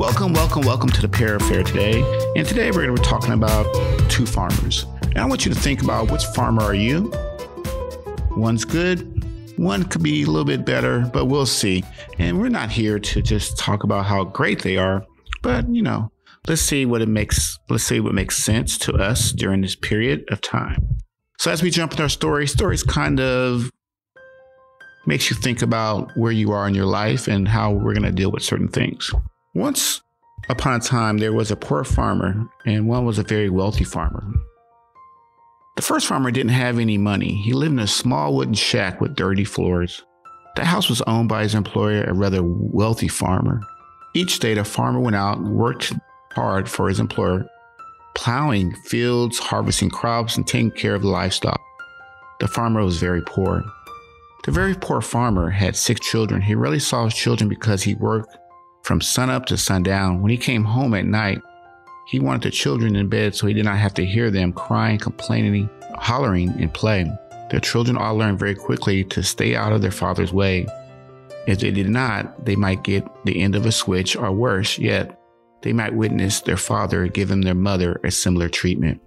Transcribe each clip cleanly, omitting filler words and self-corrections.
Welcome to the Pear Affair today. And today we're going to be talking about two farmers. And I want you to think about which farmer are you? One's good, one could be a little bit better, but we'll see. And we're not here to just talk about how great they are, but let's see what makes sense to us during this period of time. So as we jump into our stories kind of makes you think about where you are in your life and how we're going to deal with certain things. Once upon a time, there was a poor farmer and one was a very wealthy farmer. The first farmer didn't have any money. He lived in a small wooden shack with dirty floors. The house was owned by his employer, a rather wealthy farmer. Each day, the farmer went out and worked hard for his employer, plowing fields, harvesting crops, and taking care of the livestock. The farmer was very poor. The very poor farmer had 6 children. He rarely saw his children because he worked from sunup to sundown. When he came home at night, he wanted the children in bed so he did not have to hear them crying, complaining, hollering, and play. The children all learned very quickly to stay out of their father's way. If they did not, they might get the end of a switch, or worse yet, they might witness their father giving their mother a similar treatment.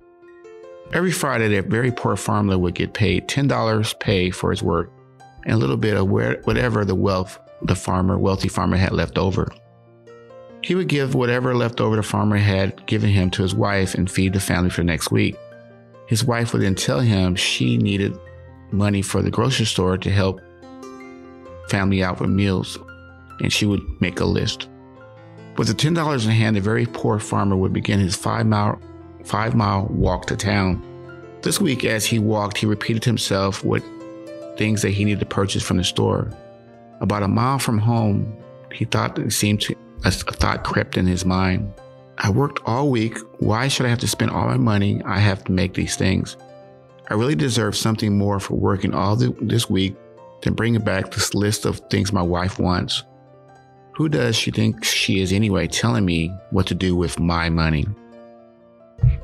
Every Friday, that very poor farmer would get paid $10 pay for his work and a little bit of whatever the wealthy farmer had left over. He would give whatever leftover the farmer had given him to his wife and feed the family for the next week. His wife would then tell him she needed money for the grocery store to help family out with meals, and she would make a list. With the $10 in hand, the very poor farmer would begin his 5-mile walk to town. This week, as he walked, he repeated to himself what things that he needed to purchase from the store. About a mile from home, a thought crept in his mind. I worked all week. Why should I have to spend all my money I have to make these things? I really deserve something more for working all this week than bringing back this list of things my wife wants. Who does she think she is anyway, telling me what to do with my money?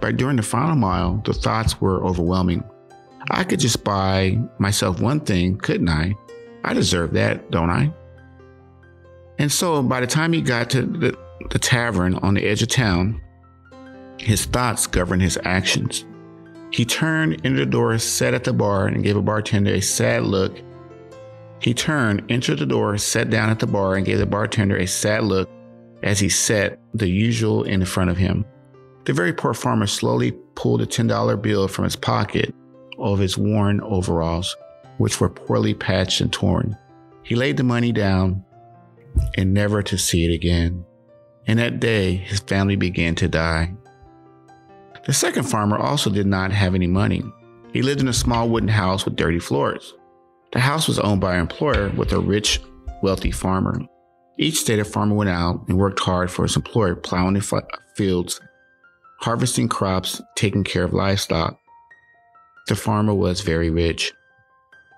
But during the final mile, the thoughts were overwhelming. I could just buy myself one thing, couldn't I? I deserve that, don't I? And so by the time he got to the tavern on the edge of town, his thoughts governed his actions. He turned into the door, sat at the bar, and gave a bartender a sad look. He turned, entered the door, sat down at the bar, and gave the bartender a sad look as he set the usual in front of him. The very poor farmer slowly pulled a $10 bill from his pocket of his worn overalls, which were poorly patched and torn. He laid the money down and never to see it again. And that day, his family began to die. The second farmer also did not have any money. He lived in a small wooden house with dirty floors. The house was owned by an employer with a rich, wealthy farmer. Each day, the farmer went out and worked hard for his employer, plowing the fields, harvesting crops, taking care of livestock. The farmer was very rich.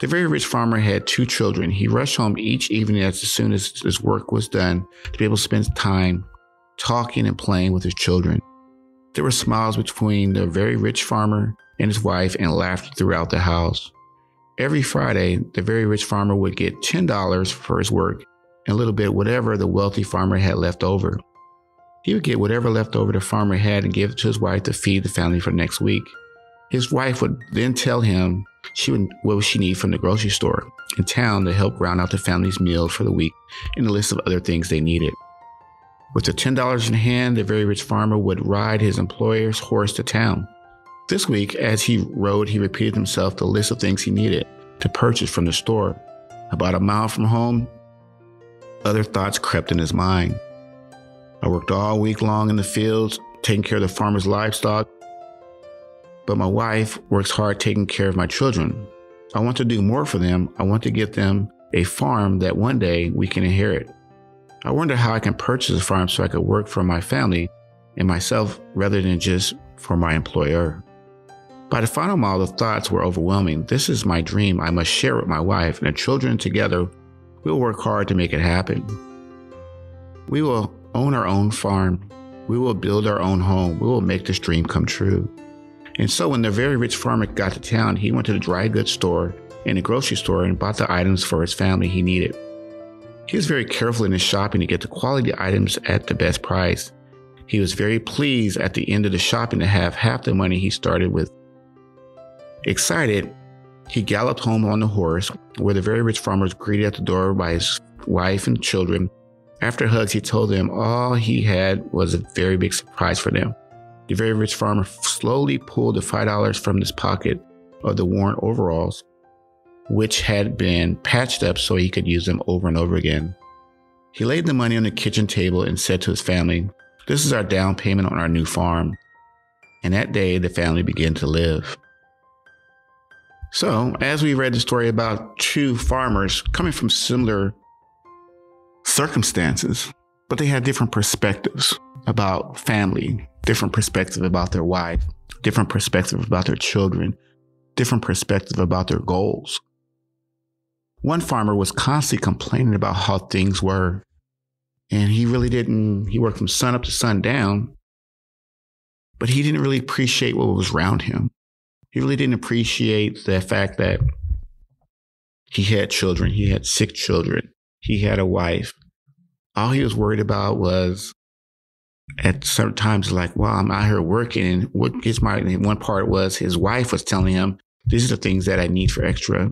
The very rich farmer had 2 children. He rushed home each evening as soon as his work was done to be able to spend time talking and playing with his children. There were smiles between the very rich farmer and his wife and laughter throughout the house. Every Friday, the very rich farmer would get $10 for his work and a little bit whatever the wealthy farmer had left over. He would get whatever leftover the farmer had and give it to his wife to feed the family for next week. His wife would then tell him what she need from the grocery store in town to help round out the family's meal for the week and a list of other things they needed. With the $10 in hand, the very rich farmer would ride his employer's horse to town. This week, as he rode, he repeated himself the list of things he needed to purchase from the store. About a mile from home, other thoughts crept in his mind. I worked all week long in the fields, taking care of the farmer's livestock, but my wife works hard taking care of my children. I want to do more for them. I want to get them a farm that one day we can inherit. I wonder how I can purchase a farm so I could work for my family and myself rather than just for my employer. By the final mile, the thoughts were overwhelming. This is my dream. I must share it with my wife and the children. Together, we'll work hard to make it happen. We will own our own farm. We will build our own home. We will make this dream come true. And so when the very rich farmer got to town, he went to the dry goods store and the grocery store and bought the items for his family he needed. He was very careful in his shopping to get the quality items at the best price. He was very pleased at the end of the shopping to have half the money he started with. Excited, he galloped home on the horse, where the very rich farmer was greeted at the door by his wife and children. After hugs, he told them all he had was a very big surprise for them. The very rich farmer slowly pulled the $5 from his pocket of the worn overalls, which had been patched up so he could use them over and over again. He laid the money on the kitchen table and said to his family, "This is our down payment on our new farm." And that day, the family began to live. So, as we read the story about two farmers coming from similar circumstances, but they had different perspectives about family, different perspective about their wife, different perspective about their children, different perspective about their goals. One farmer was constantly complaining about how things were, and he worked from sun up to sundown, but he didn't really appreciate what was around him. He really didn't appreciate the fact that he had children, he had sick children, he had a wife. All he was worried about was at certain times like, well, I'm out here working, and what gets one part was his wife was telling him, these are the things that I need for extra.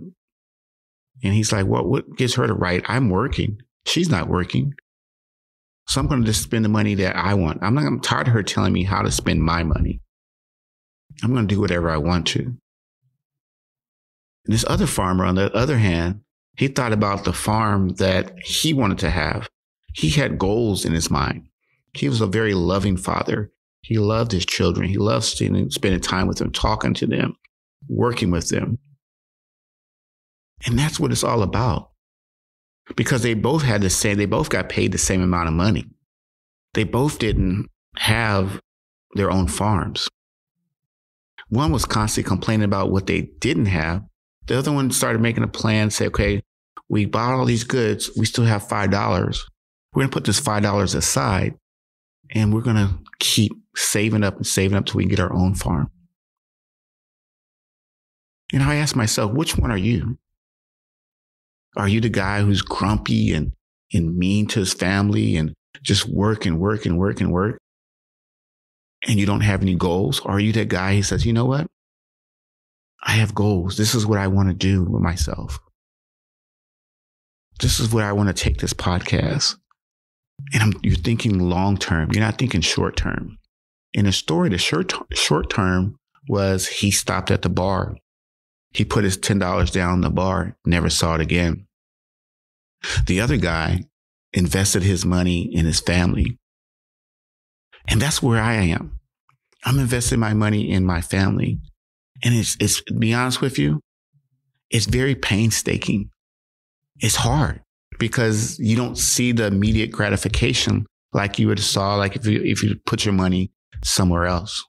And he's like, well, what gives her the right? I'm working. She's not working. So I'm going to just spend the money that I want. I'm tired of her telling me how to spend my money. I'm going to do whatever I want to. And this other farmer, on the other hand, he thought about the farm that he wanted to have. He had goals in his mind. He was a very loving father. He loved his children. He loved spending time with them, talking to them, working with them. And that's what it's all about. Because they both got paid the same amount of money. They both didn't have their own farms. One was constantly complaining about what they didn't have. The other one started making a plan, say, okay, we bought all these goods. We still have $5. We're going to put this $5 aside, and we're going to keep saving up till we can get our own farm. And I asked myself, which one are you? Are you the guy who's grumpy and mean to his family and just work and work and work and work, and you don't have any goals? Or are you that guy who says, you know what? I have goals. This is what I want to do with myself. This is where I want to take this podcast. And you're thinking long term. You're not thinking short term. In the story, the short term was he stopped at the bar. He put his $10 down in the bar, never saw it again. The other guy invested his money in his family. And that's where I am. I'm investing my money in my family. And it's to be honest with you, it's very painstaking. It's hard because you don't see the immediate gratification like you would have saw, like if you put your money somewhere else.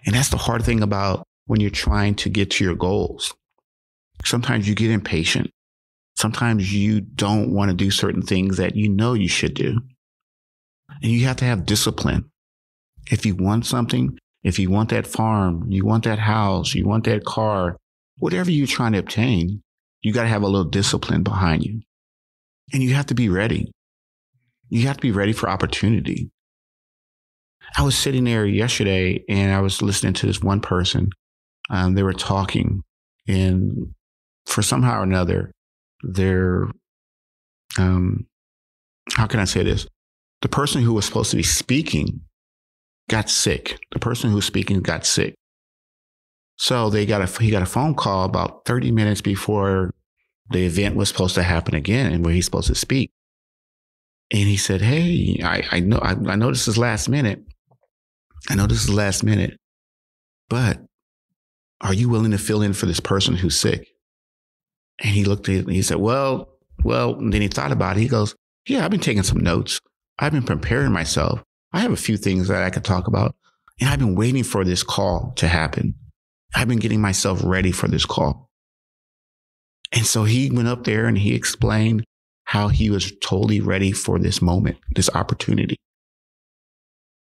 And that's the hard thing about when you're trying to get to your goals. Sometimes you get impatient. Sometimes you don't want to do certain things that you know you should do. And you have to have discipline. If you want something, if you want that farm, you want that house, you want that car, whatever you're trying to obtain, you got to have a little discipline behind you. And you have to be ready. You have to be ready for opportunity. I was sitting there yesterday and I was listening to this one person. They were talking, and for somehow or another, they're, how can I say this? The person who was supposed to be speaking got sick. The person who was speaking got sick. So he got a phone call about 30 minutes before the event was supposed to happen again and where he's supposed to speak. And he said, hey, I know this is last minute. But are you willing to fill in for this person who's sick? And he looked at it and he said, well, and then he thought about it. He goes, yeah, I've been taking some notes. I've been preparing myself. I have a few things that I could talk about. And I've been waiting for this call to happen. I've been getting myself ready for this call. And so he went up there and he explained how he was totally ready for this moment, this opportunity.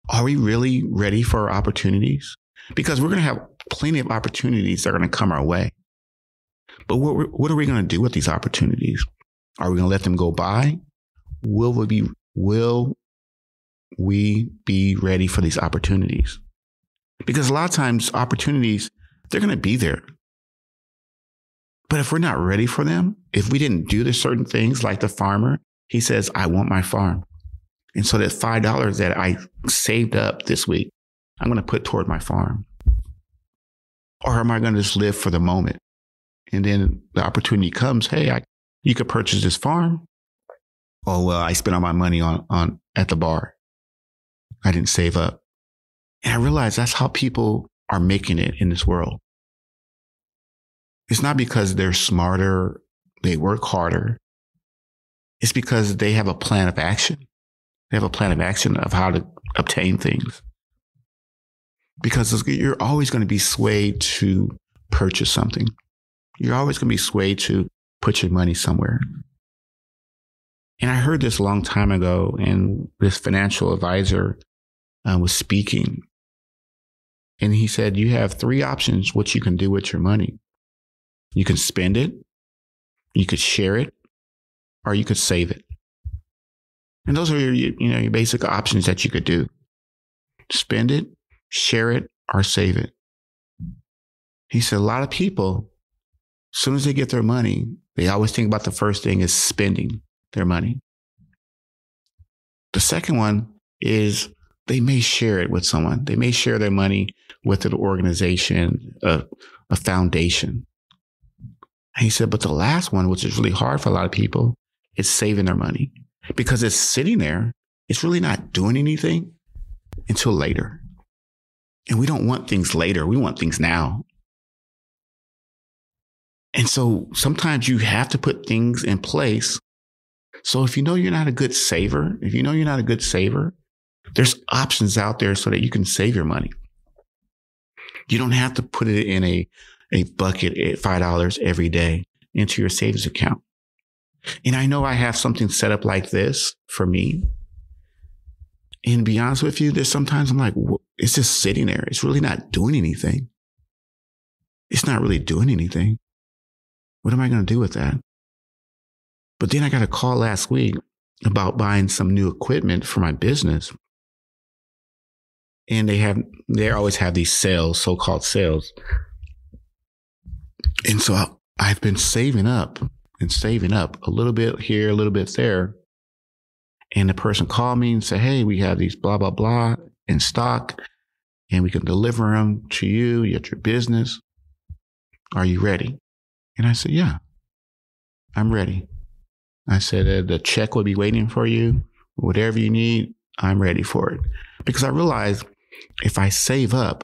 Are we really ready for our opportunities? Because we're going to have plenty of opportunities that are going to come our way. But what are we going to do with these opportunities? Are we going to let them go by? Will we be ready for these opportunities? Because a lot of times opportunities, they're going to be there. But if we're not ready for them, if we didn't do the certain things like the farmer, he says, I want my farm. And so that $5 that I saved up this week, I'm going to put toward my farm. Or am I going to just live for the moment? And then the opportunity comes, hey, you could purchase this farm. Oh, well, I spent all my money on at the bar. I didn't save up. And I realized that's how people are making it in this world. It's not because they're smarter, they work harder. It's because they have a plan of action. They have a plan of action of how to obtain things. Because you're always going to be swayed to purchase something. You're always going to be swayed to put your money somewhere. And I heard this a long time ago, and this financial advisor was speaking. And he said, you have 3 options what you can do with your money. You can spend it, you could share it, or you could save it. And those are your basic options that you could do. Spend it, share it, or save it. He said a lot of people, as soon as they get their money, they always think about the first thing is spending their money. The second one is they may share it with someone. They may share their money with an organization, a foundation. And he said, but the last one, which is really hard for a lot of people, is saving their money because it's sitting there. It's really not doing anything until later. And we don't want things later. We want things now. And so sometimes you have to put things in place. So if you know you're not a good saver, there's options out there so that you can save your money. You don't have to put it in a bucket at $5 every day into your savings account. And I know I have something set up like this for me. And to be honest with you, there's sometimes I'm like, it's just sitting there. It's really not doing anything. It's not really doing anything. What am I going to do with that? But then I got a call last week about buying some new equipment for my business. And they always have these sales, so-called sales. And so I've been saving up a little bit here, a little bit there. And the person called me and said, hey, we have these blah, blah, blah in stock and we can deliver them to you at your business. Are you ready? And I said, yeah, I'm ready. I said, the check will be waiting for you. Whatever you need, I'm ready for it. Because I realized if I save up,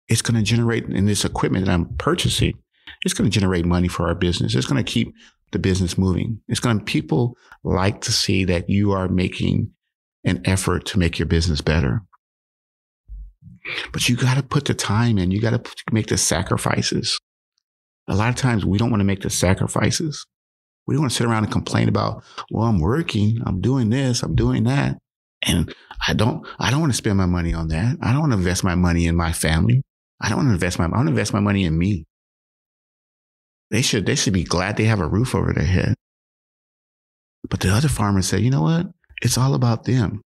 it's going to generate in this equipment that I'm purchasing. It's going to generate money for our business. It's going to keep the business moving. People like to see that you are making an effort to make your business better. But you got to put the time in. You got to make the sacrifices. A lot of times we don't want to make the sacrifices. We don't want to sit around and complain about, well, I'm working, I'm doing this, I'm doing that. And I don't want to spend my money on that. I don't want to invest my money in my family. I want to invest my money in me. They should be glad they have a roof over their head. But the other farmers say, you know what? It's all about them.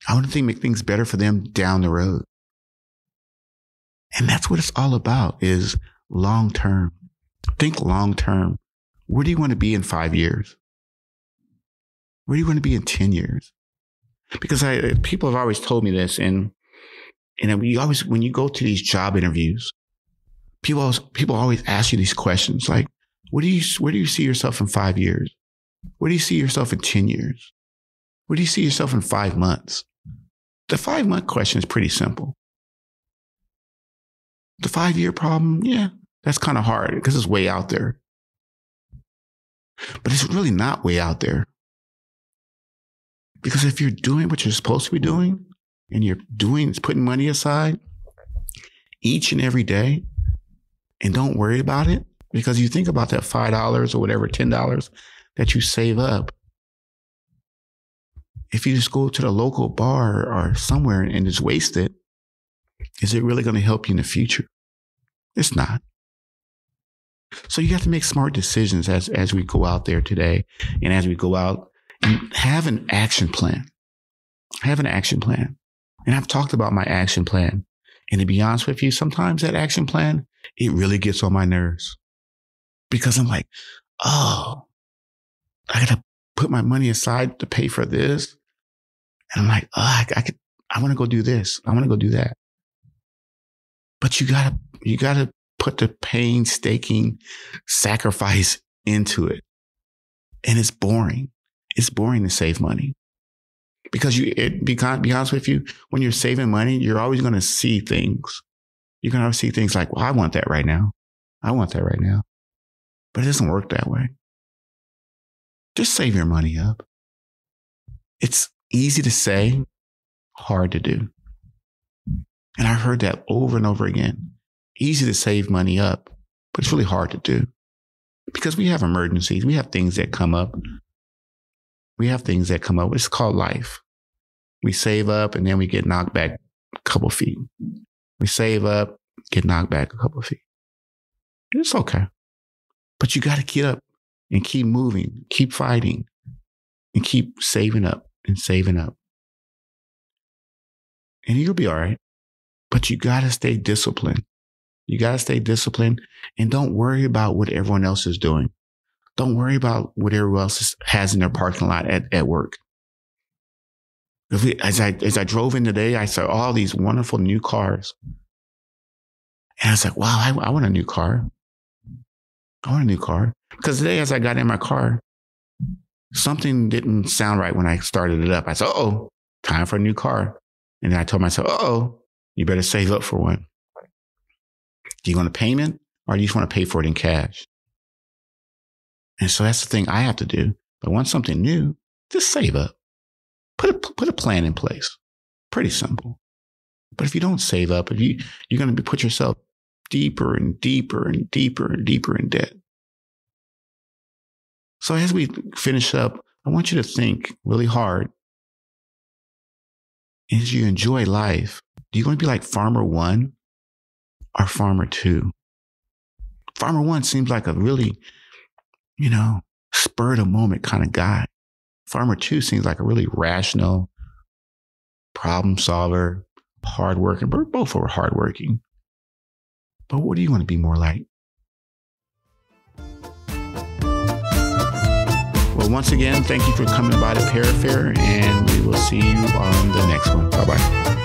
I want to make things better for them down the road. And that's what it's all about, is long term. Think long term. Where do you want to be in 5 years? Where do you want to be in 10 years? Because people have always told me this, and when you go to these job interviews, people always ask you these questions like, where do you see yourself in 5 years? Where do you see yourself in 10 years? Where do you see yourself in 5 months? The 5-month question is pretty simple. The 5-year problem, yeah, that's kind of hard because it's way out there. But it's really not way out there. Because if you're doing what you're supposed to be doing, and you're putting money aside each and every day, and don't worry about it, because you think about that $5 or whatever, $10 that you save up. If you just go to the local bar or somewhere and just waste it, is it really going to help you in the future? It's not. So you have to make smart decisions as we go out there today, and as we go out and have an action plan. Have an action plan. And I've talked about my action plan. And to be honest with you, sometimes that action plan, it really gets on my nerves, because I'm like, oh, I got to put my money aside to pay for this. And I'm like, oh, I want to go do this. I want to go do that. But you gotta put the painstaking sacrifice into it. And it's boring. It's boring to save money, because be honest with you, when you're saving money, you're always going to see things. You're going to see things like, well, I want that right now. I want that right now. But it doesn't work that way. Just save your money up. It's easy to say, hard to do. And I've heard that over and over again. Easy to save money up, but it's really hard to do, because we have emergencies. We have things that come up. It's called life. We save up and then we get knocked back a couple feet. We save up, get knocked back a couple feet. It's okay. But you got to get up and keep moving, keep fighting, and keep saving up and saving up. And you'll be all right. But you got to stay disciplined. You got to stay disciplined, and don't worry about what everyone else is doing. Don't worry about what everyone else has in their parking lot at work. As I drove in today, I saw all these wonderful new cars. And I was like, wow, I want a new car. I want a new car. Because today, as I got in my car, something didn't sound right when I started it up. I said, uh-oh, time for a new car. And then I told myself, uh-oh, you better save up for one. Do you want a payment, or do you just want to pay for it in cash? And so that's the thing I have to do. If I want something new, just save up. Put a plan in place. Pretty simple. But if you don't save up, you're going to put yourself deeper and deeper and deeper and deeper in debt. So as we finish up, I want you to think really hard. As you enjoy life, do you want to be like Farmer 1 or Farmer 2? Farmer 1 seems like a really, spur of the moment kind of guy. Farmer 2 seems like a really rational problem solver, hardworking. Both are hardworking. But what do you want to be more like? Well, once again, thank you for coming by the Parafair, and we will see you on the next one. Bye-bye.